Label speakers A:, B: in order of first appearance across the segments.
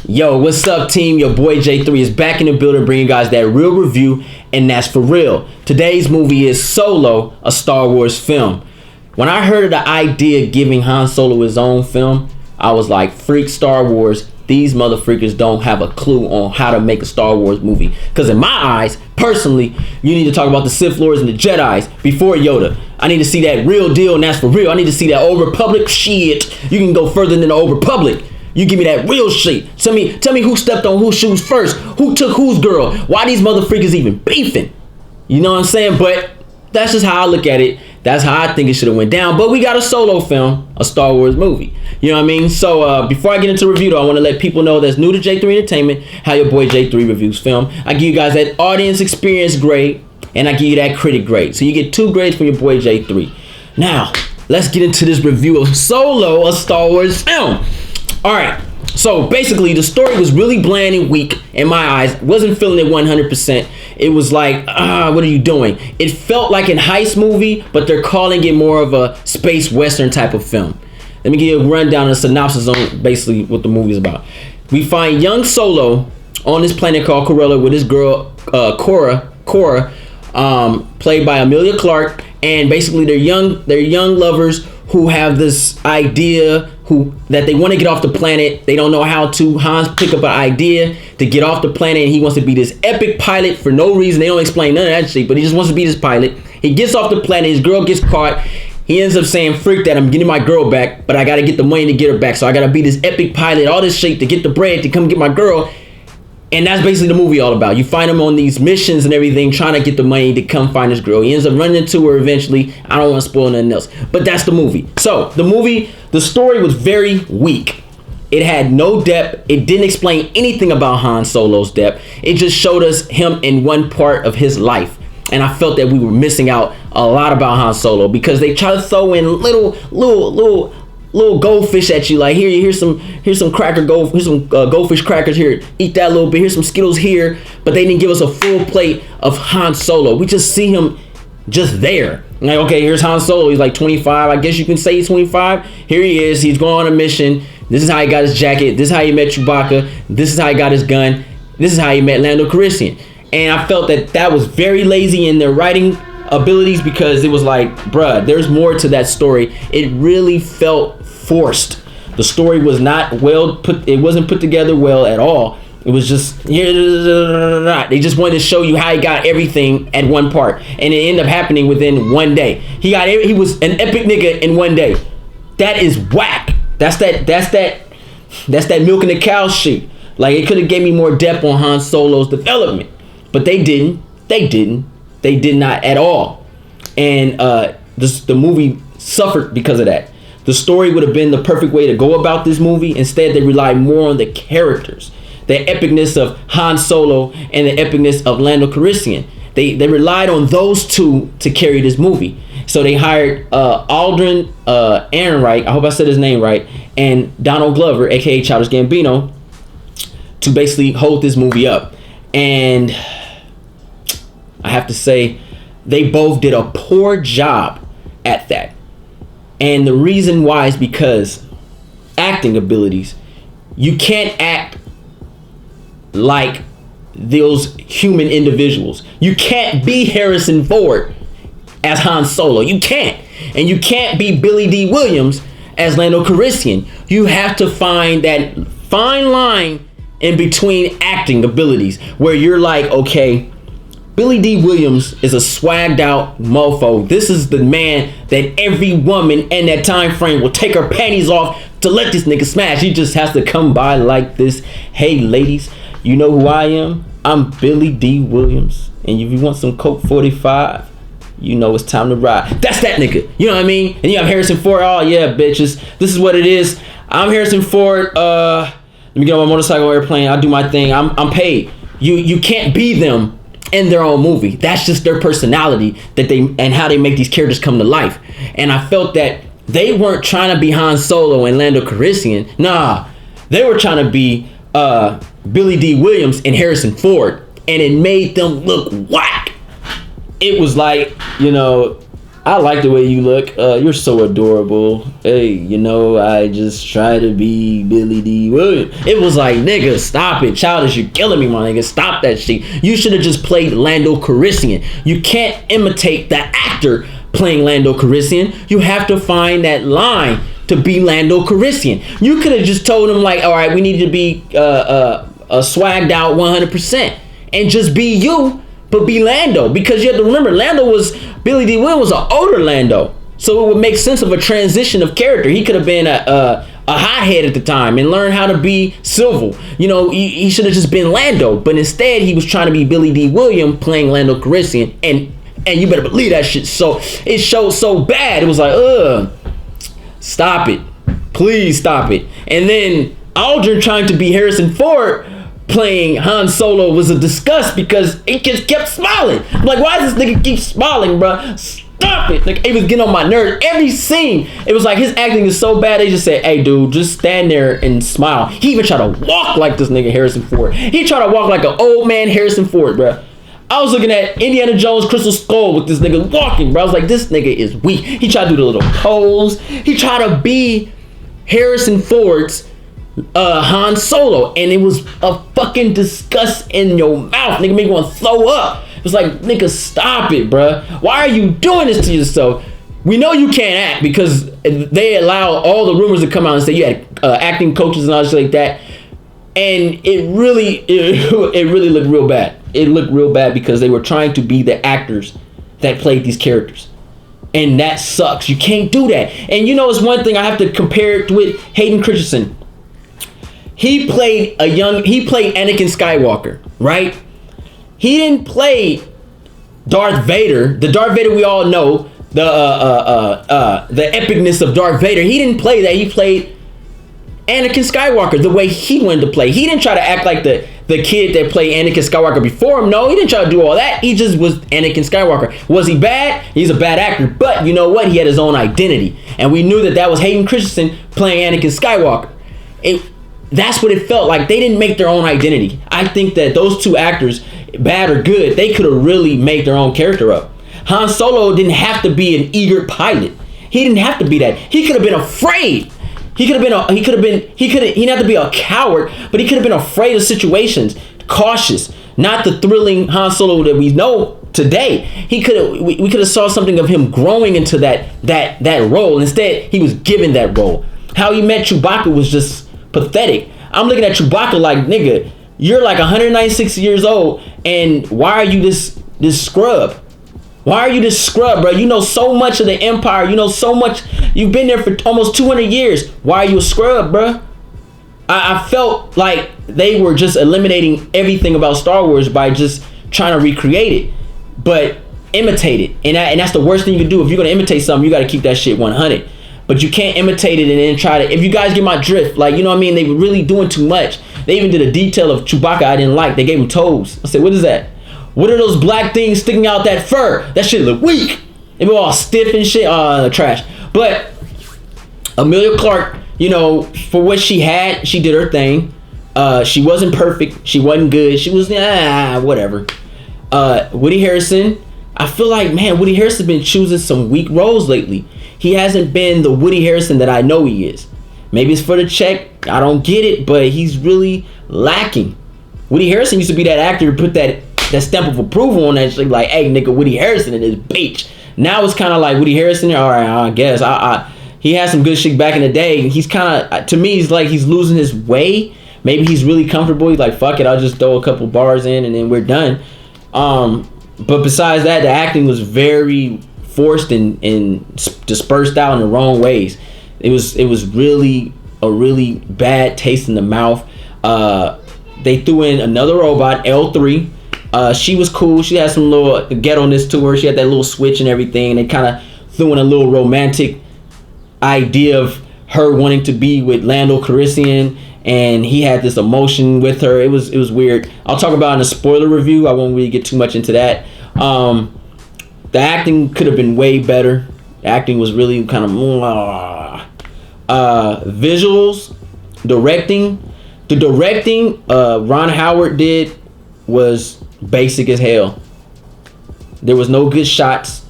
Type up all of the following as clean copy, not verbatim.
A: Yo, what's up, team? Your boy J3 is back in the building bringing you guys that real review, and that's for real. Today's movie is Solo, a Star Wars film. When I heard of the idea of giving Han Solo his own film, I was like, freak Star Wars. These motherfreakers don't have a clue on how to make a Star Wars movie. Because in my eyes, personally, you need to talk about the Sith Lords and the Jedis before Yoda. I need to see that real deal, and that's for real. I need to see that Old Republic shit. You can go further than the Old Republic. You give me that real shit. Tell me who stepped on whose shoes first. Who took whose girl? Why these motherfreakers even beefing? You know what I'm saying? But that's just how I look at it. That's how I think it should have went down. But we got a Solo film, a Star Wars movie. You know what I mean? So before I get into the review, though, I want to let people know that's new to J3 Entertainment how your boy J3 reviews film. I give you guys that audience experience grade, and I give you that critic grade. So you get 2 grades from your boy J3. Now, let's get into this review of Solo, a Star Wars film. All right, so basically the story was really bland and weak in my eyes. Wasn't feeling it 100%. It was like, what are you doing? It felt like an heist movie, but they're calling it more of a space western type of film. Let me give you a rundown and a synopsis on basically what the movie is about. We find young Solo on this planet called Corella with his girl Cora, played by Emilia Clarke, and basically they're young lovers who have this idea that they want to get off the planet. They don't know how to. Hans pick up an idea to get off the planet, and he wants to be this epic pilot for no reason. They don't explain none of that shit, but he just wants to be this pilot. He gets off the planet. His girl gets caught. He ends up saying, freak that, I'm getting my girl back, but I got to get the money to get her back. So I got to be this epic pilot, all this shit to get the bread to come get my girl. And that's basically the movie all about. You find him on these missions and everything, trying to get the money to come find his girl. He ends up running into her eventually. I don't want to spoil nothing else. But that's the movie. So, the story was very weak. It had no depth. It didn't explain anything about Han Solo's depth. It just showed us him in one part of his life. And I felt that we were missing out a lot about Han Solo because they try to throw in little goldfish at you, like here's some goldfish crackers here, eat that a little bit, here's some Skittles here, but they didn't give us a full plate of Han Solo. We just see him just there, like, okay, here's Han Solo, he's like 25, I guess you can say he's 25. Here he is, he's going on a mission. This is how he got his jacket, this is how he met Chewbacca, this is how he got his gun, this is how he met Lando Calrissian. And I felt that was very lazy in their writing abilities, because it was like, bruh, there's more to that story. It really felt forced. The story was not well put. It wasn't put together well at all. It was just, they just wanted to show you how he got everything at one part, and it ended up happening within one day. He was an epic nigga in one day. That is whack. That's that milking the cow shit. Like, it could have gave me more depth on Han Solo's development, but they didn't. They did not at all. And the movie suffered because of that. The story would have been the perfect way to go about this movie. Instead, they relied more on the characters, the epicness of Han Solo and the epicness of Lando Calrissian. They relied on those two to carry this movie. So they hired Aldrin Ehrenreich, I hope I said his name right, and Donald Glover, aka Childish Gambino, to basically hold this movie up. And I have to say, they both did a poor job at that. And the reason why is because acting abilities. You can't act like those human individuals. You can't be Harrison Ford as Han Solo. You can't. And you can't be Billy D. Williams as Lando Calrissian. You have to find that fine line in between acting abilities where you're like, okay, Billy D. Williams is a swagged out mofo. This is the man that every woman in that time frame will take her panties off to let this nigga smash. He just has to come by like this. Hey ladies, you know who I am? I'm Billy D. Williams. And if you want some Coke 45, you know it's time to ride. That's that nigga. You know what I mean? And you have Harrison Ford. Oh yeah, bitches. This is what it is. I'm Harrison Ford. Let me get on my motorcycle airplane. I'll do my thing. I'm paid. You can't be them in their own movie. That's just their personality and how they make these characters come to life. And I felt that they weren't trying to be Han Solo and Lando Calrissian. Nah, they were trying to be Billy D. Williams and Harrison Ford, and it made them look whack. It was like, I like the way you look. You're so adorable. Hey, you know, I just try to be Billy D. Williams. It was like, nigga, stop it. Childish, you're killing me, my nigga. Stop that shit. You should have just played Lando Calrissian. You can't imitate the actor playing Lando Calrissian. You have to find that line to be Lando Calrissian. You could have just told him, like, all right, we need to be swagged out 100% and just be you, but be Lando. Because you have to remember, Billy D. Williams was an older Lando. So it would make sense of a transition of character. He could have been a hothead at the time and learned how to be civil. You know, he should have just been Lando. But instead, he was trying to be Billy D. Williams playing Lando Calrissian. And you better believe that shit. So it showed so bad. It was like, stop it. Please stop it. And then Aldrin trying to be Harrison Ford playing Han Solo was a disgust because it just kept smiling. I'm like, why does this nigga keep smiling, bro? Stop it. Like, it was getting on my nerves. Every scene, it was like his acting is so bad. They just said, hey, dude, just stand there and smile. He even tried to walk like this nigga Harrison Ford. He tried to walk like an old man Harrison Ford, bro. I was looking at Indiana Jones Crystal Skull with this nigga walking, bro. I was like, this nigga is weak. He tried to do the little pose. He tried to be Harrison Ford's Han Solo, and it was a fucking disgust in your mouth. Nigga make you want to throw up. It was like, nigga, stop it, bruh. Why are you doing this to yourself? We know you can't act because they allow all the rumors to come out and say you had acting coaches and all shit like that. And it really looked real bad. It looked real bad because they were trying to be the actors that played these characters. And that sucks. You can't do that. And you know, it's one thing I have to compare it with Hayden Christensen. He played Anakin Skywalker, right? He didn't play Darth Vader, the Darth Vader we all know, the epicness of Darth Vader. He didn't play that. He played Anakin Skywalker the way he wanted to play. He didn't try to act like the kid that played Anakin Skywalker before him. No, he didn't try to do all that. He just was Anakin Skywalker. Was he bad? He's a bad actor. But you know what? He had his own identity. And we knew that was Hayden Christensen playing Anakin Skywalker. That's what it felt like. They didn't make their own identity. I think that those two actors, bad or good, they could have really made their own character up. Han Solo didn't have to be an eager pilot. He didn't have to be that. He could have been afraid. He didn't have to be a coward, but he could have been afraid of situations, cautious, not the thrilling Han Solo that we know today. We could have saw something of him growing into that role. Instead, he was given that role. How he met Chewbacca was just pathetic. I'm looking at Chewbacca like, nigga, you're like 196 years old, and why are you this scrub? Why are you this scrub, bro? You know so much of the Empire. You know so much. You've been there for almost 200 years. Why are you a scrub, bro? I felt like they were just eliminating everything about Star Wars by just trying to recreate it, but imitate it. And that's the worst thing you can do. If you're going to imitate something, you got to keep that shit 100. But you can't imitate it and then try to, if you guys get my drift, like, you know what I mean? They were really doing too much. They even did a detail of Chewbacca I didn't like. They gave him toes. I said, what is that? What are those black things sticking out that fur? That shit look weak. It was all stiff and shit. Trash. But Emilia Clarke, you know, for what she had, she did her thing. She wasn't perfect. She wasn't good. She was, whatever. Woody Harrelson, I feel like, man, Woody Harrelson's been choosing some weak roles lately. He hasn't been the Woody Harrelson that I know he is. Maybe it's for the check. I don't get it, but he's really lacking. Woody Harrelson used to be that actor to put that stamp of approval on that shit, like, hey, nigga, Woody Harrelson in this bitch. Now it's kind of like Woody Harrelson, all right, I guess. He had some good shit back in the day. He's kind of, to me, he's like he's losing his way. Maybe he's really comfortable. He's like, fuck it, I'll just throw a couple bars in and then we're done. But besides that, the acting was very forced and dispersed out in the wrong ways. It was really a really bad taste in the mouth. They threw in another robot, L3. She was cool. She had some little ghetto-ness to her. She had that little switch and everything. They kind of threw in a little romantic idea of her wanting to be with Lando Calrissian, and he had this emotion with her. It was weird. I'll talk about in a spoiler review. I won't really get too much into that. The acting could have been way better. The acting was really kind of visuals, directing. The directing Ron Howard did was basic as hell. There was no good shots.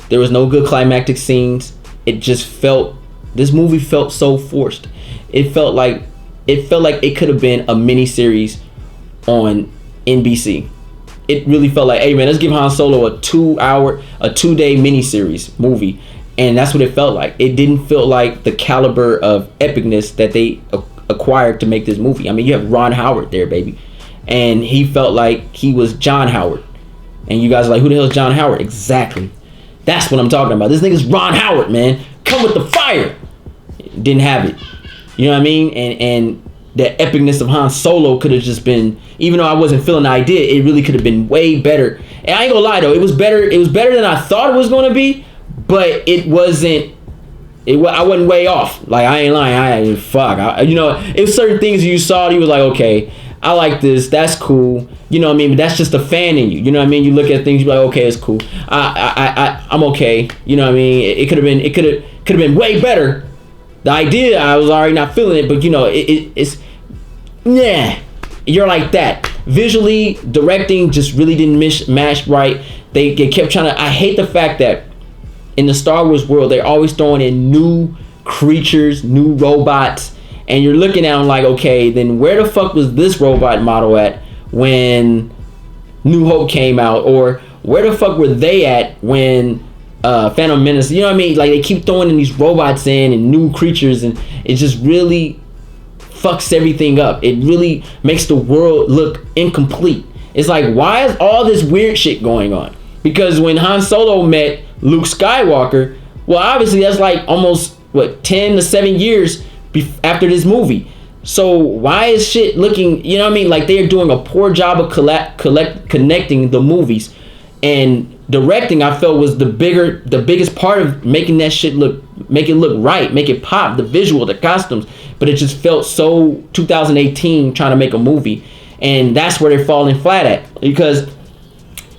A: There was no good climactic scenes. It just felt, this movie felt so forced. It felt like it could have been a mini series on NBC. It really felt like, hey man, let's give Han Solo a 2-day miniseries movie, and that's what it felt like. It didn't feel like the caliber of epicness that they acquired to make this movie. I mean, you have Ron Howard there, baby, and he felt like he was John Howard, and you guys are like, who the hell is John Howard? Exactly, that's what I'm talking about. This nigga's Ron Howard, man. Come with the fire. Didn't have it. You know what I mean? And the epicness of Han Solo could have just been, even though I wasn't feeling the idea, it really could have been way better. And I ain't gonna lie though, it was better than I thought it was gonna be, but I wasn't way off. Like, I ain't lying. It was certain things you saw, you was like, okay, I like this, that's cool. You know what I mean? But that's just a fan in you. You know what I mean? You look at things, you're like, okay, it's cool. I'm okay. You know what I mean? It could have been way better. The idea, I was already not feeling it, but you know, it's yeah, you're like that. Visually, directing just really didn't match right. They kept trying to, I hate the fact that in the Star Wars world, they're always throwing in new creatures, new robots, and you're looking at them like, okay, then where the fuck was this robot model at when New Hope came out? Or where the fuck were they at when Phantom Menace? You know what I mean? Like, they keep throwing in these robots in and new creatures, and it just really fucks everything up. It really makes the world look incomplete. It's like, why is all this weird shit going on? Because when Han Solo met Luke Skywalker, well, obviously that's like almost 10 to 7 years after this movie. So why is shit looking, you know what I mean, like they're doing a poor job of connecting the movies. And directing, I felt, was the biggest part of making that shit make it look right, make it pop, the visual, the costumes. But it just felt so 2018 trying to make a movie, and that's where they're falling flat at. Because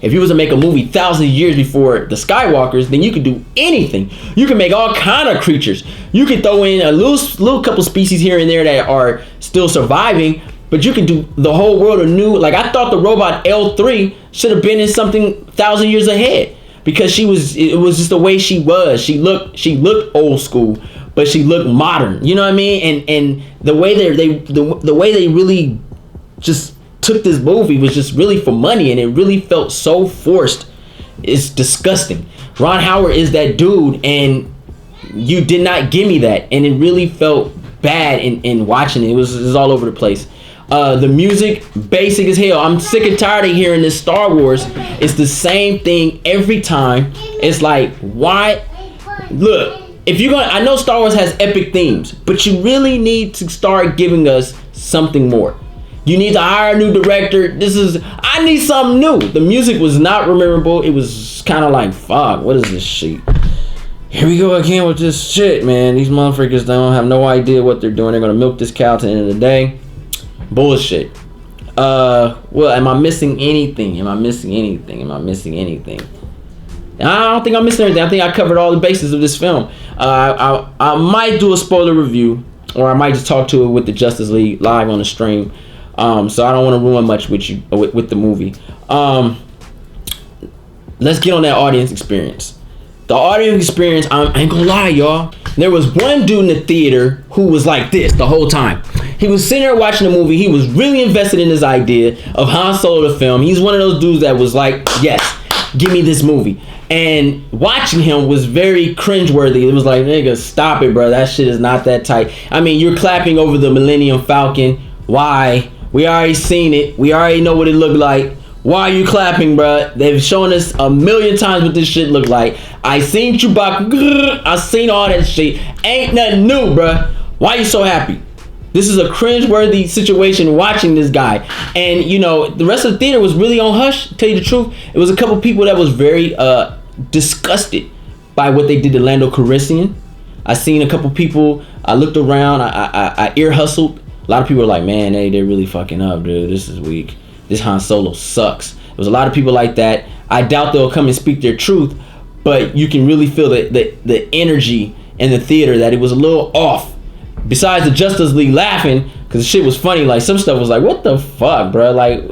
A: if you was to make a movie thousands of years before the Skywalkers, then you could do anything. You can make all kind of creatures. You could throw in a little couple species here and there that are still surviving, but you can do the whole world anew. Like, I thought the robot L3 should have been in something 1,000 years ahead, because it was just the way she was. She looked old school, but she looked modern. You know what I mean? And the way the way they really just took this movie was just really for money, and it really felt so forced. It's disgusting. Ron Howard is that dude, and you did not give me that, and it really felt bad in watching it. It was all over the place. The music, basic as hell. I'm sick and tired of hearing this Star Wars. It's the same thing every time. It's like, why? Look, if you're gonna, I know Star Wars has epic themes, but you really need to start giving us something more. You need to hire a new director. I need something new. The music was not memorable. It was kind of like, fuck, what is this shit? Here we go again with this shit, man. These motherfuckers don't have no idea what they're doing. They're gonna milk this cow to the end of the day. Bullshit. Well, am I missing anything? I don't think I'm missing anything. I think I covered all the bases of this film. I might do a spoiler review, or I might just talk to it with the Justice League live on the stream. So I don't want to ruin much with you with the movie. Let's get on that audience experience. The audience experience, I ain't gonna lie, y'all. There was one dude in the theater who was like this the whole time. He was sitting there watching the movie. He was really invested in this idea of Han Solo the film. He's one of those dudes that was like, yes, give me this movie. And watching him was very cringeworthy. It was like, nigga, stop it, bro. That shit is not that tight. I mean, you're clapping over the Millennium Falcon. Why? We already seen it. We already know what it looked like. Why are you clapping, bro? They've shown us a million times what this shit looked like. I seen Chewbacca. I seen all that shit. Ain't nothing new, bro. Why you so happy? This is a cringe-worthy situation watching this guy. And, you know, the rest of the theater was really on hush, to tell you the truth. It was a couple people that was very disgusted by what they did to Lando Calrissian. I seen a couple people. I looked around. I ear hustled. A lot of people were like, man, hey, they're really fucking up, dude. This is weak. This Han Solo sucks. There was a lot of people like that. I doubt they'll come and speak their truth, but you can really feel the energy in the theater that it was a little off. Besides the Justice League laughing, because the shit was funny. Like, some stuff was like, what the fuck, bro? Like,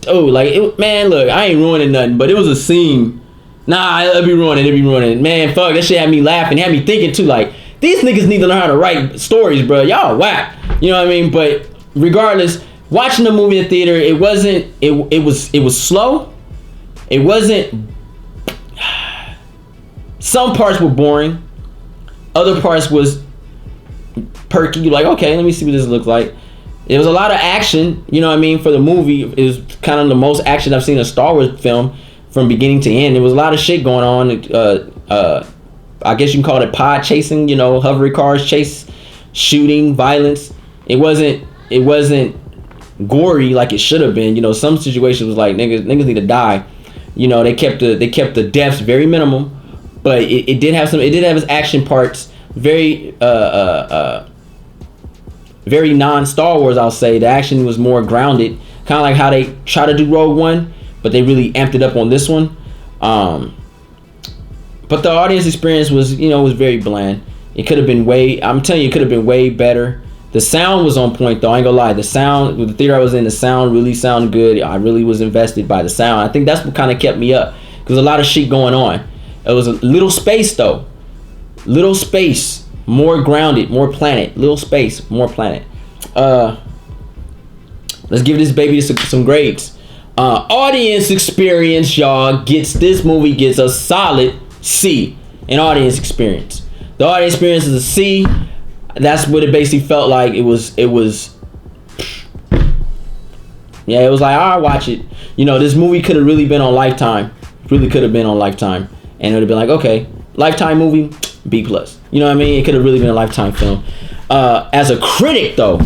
A: oh, like, man, look, I ain't ruining nothing, but it was a scene Nah, it'll be ruining. Man, fuck, that shit had me laughing, had me thinking too, like, these niggas need to learn how to write stories, bro. Y'all whack. You know what I mean? But regardless, watching the movie in the theater, it was slow. It wasn't, some parts were boring. Other parts was perky. You're like, okay, let me see what this looks like. There was a lot of action, you know what I mean, for the movie. It was kind of the most action I've seen in a Star Wars film from beginning to end. There was a lot of shit going on. I guess you can call it pod chasing, you know, hovering cars chase, shooting, violence. It wasn't gory like it should have been. You know, some situations was like niggas need to die. You know, they kept the deaths very minimal, but it did have its action parts very very non-Star Wars, I'll say. The action was more grounded, kind of like how they try to do Rogue One, but they really amped it up on this one. But the audience experience was very bland. It could have been I'm telling you, it could have been way better. The sound was on point though, I ain't gonna lie. The sound, with the theater I was in, the sound really sounded good. I really was invested by the sound. I think that's what kind of kept me up, because a lot of shit going on. It was a little space though. Little space, more grounded, more planet. Little space, more planet. Let's give this baby some grades. Audience experience, y'all, this movie gets a solid C in audience experience. The audience experience is a C. That's what it basically felt like. It was yeah, it was like, I'll watch it. You know, this movie could have really been on Lifetime. Really could have been on Lifetime. And it would have been like, okay, Lifetime movie, B+. You know what I mean? It could have really been a Lifetime film. As a critic though,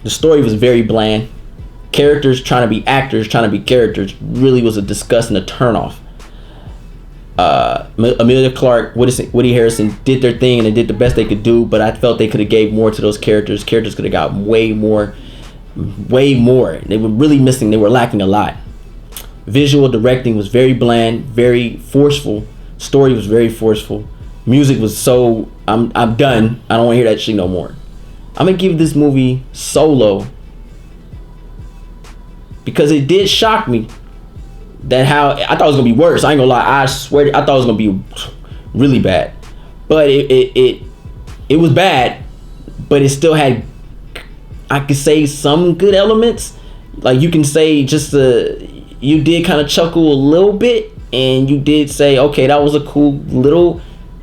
A: the story was very bland. Characters trying to be actors, trying to be characters, really was a disgust and a turnoff. Emilia Clarke, Woody Harrelson did their thing and they did the best they could do, but I felt they could have gave more to those characters. Characters could have got way more. They were really missing. They were lacking a lot. Visual directing was very bland, very forceful. Story was very forceful. Music was so, I'm done. I don't want to hear that shit no more. I'm gonna give this movie Solo, because it did shock me that how I thought it was gonna be worse. I ain't gonna lie. I swear I thought it was gonna be really bad, but it was bad, but it still had, I could say, some good elements. Like you can say just you did kind of chuckle a little bit, and you did say, okay, that was a cool little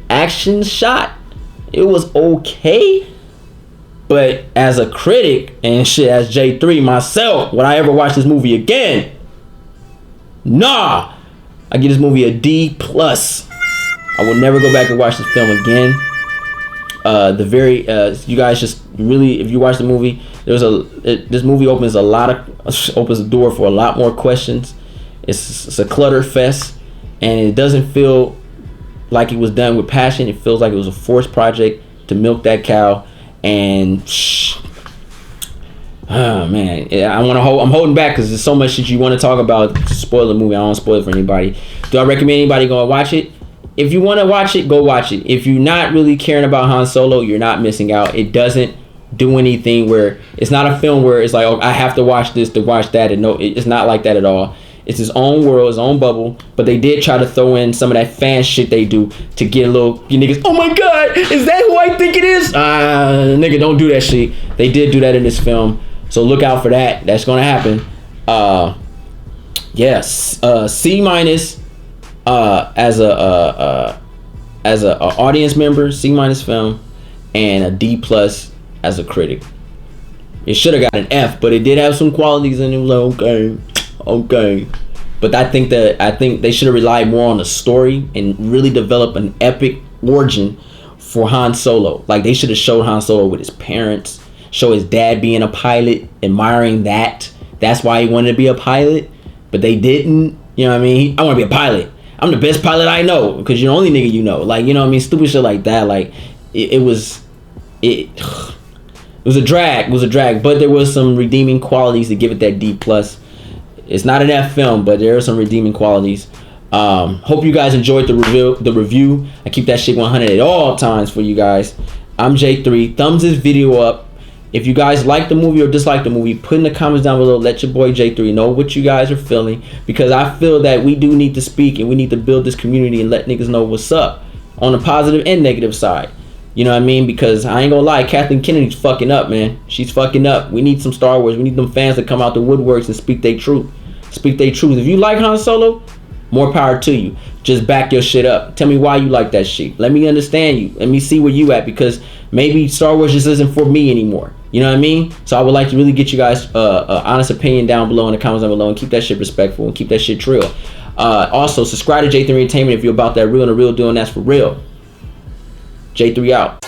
A: action shot. It was okay. But as a critic and shit, as J3 myself, would I ever watch this movie again? Nah. I give this movie a D+. I will never go back and watch this film again. You guys just really, if you watch the movie, this movie opens opens the door for a lot more questions. It's a clutter fest, and it doesn't feel like it was done with passion. It feels like it was a forced project to milk that cow. And oh man, I'm holding back because there's so much shit you want to talk about to spoil the movie. I don't want to spoil it for anybody. Do I recommend anybody go and watch it? If you want to watch it, go watch it. If you're not really caring about Han Solo, you're not missing out. It doesn't do anything where it's not a film where it's like, oh, I have to watch this to watch that. And no, it's not like that at all. It's his own world, his own bubble. But they did try to throw in some of that fan shit they do to get a little, you niggas, oh my God, is that who I think it is? Nigga, don't do that shit. They did do that in this film. So look out for that. That's going to happen. Yes. C- as a audience member, C- film, and a D+ as a critic. It should have got an F, but it did have some qualities, and it was like, okay. But I think they should have relied more on the story and really develop an epic origin for Han Solo. Like they should have showed Han Solo with his parents, show his dad being a pilot, admiring that. That's why he wanted to be a pilot. But they didn't. You know what I mean? I want to be a pilot. I'm the best pilot I know because you're the only nigga you know. Like, you know what I mean? Stupid shit like that. Like it was a drag. But there was some redeeming qualities to give it that D+. It's not an F film, but there are some redeeming qualities. Hope you guys enjoyed the review. I keep that shit 100 at all times for you guys. I'm J3. Thumbs this video up. If you guys like the movie or dislike the movie, put in the comments down below. Let your boy J3 know what you guys are feeling, because I feel that we do need to speak and we need to build this community and let niggas know what's up on the positive and negative side. You know what I mean? Because I ain't gonna lie, Kathleen Kennedy's fucking up, man. She's fucking up. We need some Star Wars. We need them fans to come out the woodworks and speak their truth. Speak their truth. If you like Han Solo, more power to you. Just back your shit up. Tell me why you like that shit. Let me understand you. Let me see where you at, because maybe Star Wars just isn't for me anymore. You know what I mean? So I would like to really get you guys honest opinion down below in the comments down below, and keep that shit respectful and keep that shit real. Also, subscribe to J3 Entertainment if you're about that real and the real deal, and that's for real. J3 out.